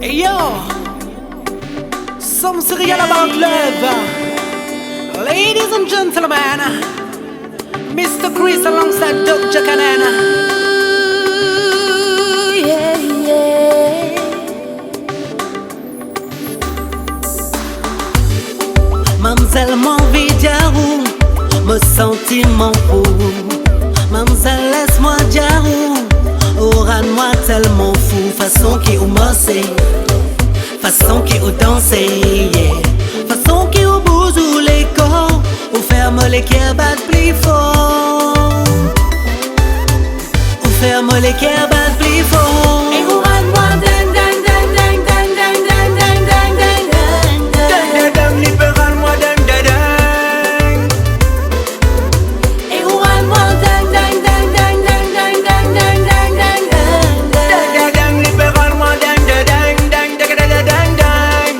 Hey yo, some serial about love. Ladies and gentlemen, Mr. Chris alongside Jahkanen. Yeah, yeah. Mademoiselle, m'envie d'yarou, me sentiment fou. Mademoiselle, laisse-moi d'yarou, aura-moi tellement fou. Façon qui ou mossé, façon qui ou dansé, yeah. Façon qui ou bousou les corps, ou ferme les cœurs battent plus fort. Ou ferme les cœurs battent plus fort. Et aura-moi ding ding ding ding ding ding ding ding ding ding ding Ding ding libéral-moi ding ding ding. Et aura-moi ding ding ding ding ding ding ding ding ding ding Ding ding libéral-moi ding ding ding ding ding ding ding.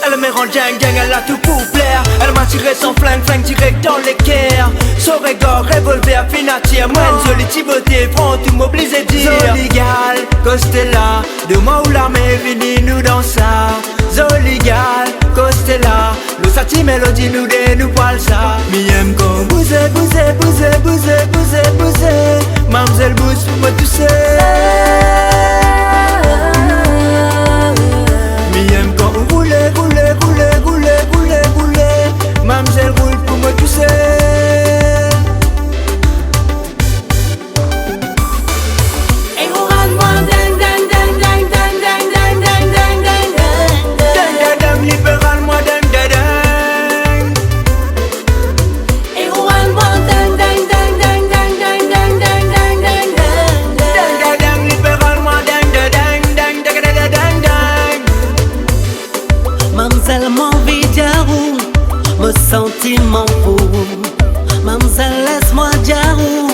Elle me rend ding ding, elle a tout pour plaire. Elle m'a tiré son flingue, flingue direct dans l'équerre. Son regard, revolver, financière. Moi, une jolie beauté, prends tout m'oblige à dire. Zoligal, Costella, de moi où l'armée vini nous dans ça. Zoligal, Costella, le sati mélodie nous dé, nous parle ça. Mi aime quand bouser, bouser, bouser, bouser, bouser, bouser. Mademoiselle bouge pour moi tout seul. Mi aime quand on roule, roule, roule, roule, roule, roule. Mademoiselle roule pour moi tout seul. Et aura-moi ding ding ding ding ding ding ding ding ding ding Ding ding libéral-moi ding ding ding. Et aura-moi ding ding ding ding ding ding ding ding ding ding Ding ding libéral-moi ding ding ding ding ding ding ding. Mademoiselle, m'envie d'yarou, me sentiment fou. Mademoiselle, laisse-moi d'yarou,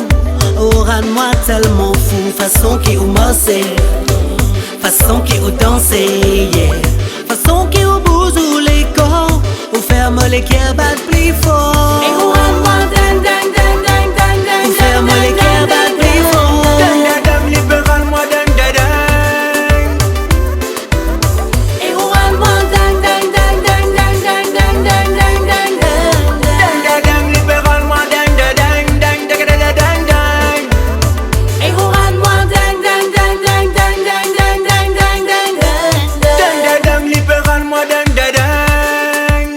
aura-moi tellement fou. Façon qui ou mossé, façon qui ou danser, yeah. Façon qui ou bousou les corps, ou ferme les cœurs battent plus fort. Et aura-moi ding ding ding ding ding ding Ou ferme les cœurs battent plus fort. Ding libéral-moi ding ding ding. Et aura-moi ding ding ding ding ding ding ding ding ding ding Ding libéral-moi ding ding ding ding ding ding ding. Et aura-moi ding ding ding ding ding ding ding ding ding ding Ding libéral-moi ding ding ding.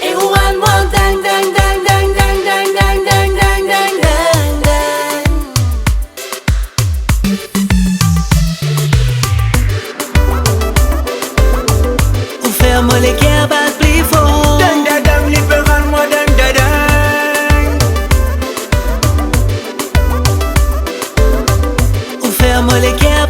Et aura-moi ding ding ding ding ding ding ding ding ding ding Ou ferme les cœurs battent plus fort. Ding libéral-moi ding ding ding. Ou ferme les cœurs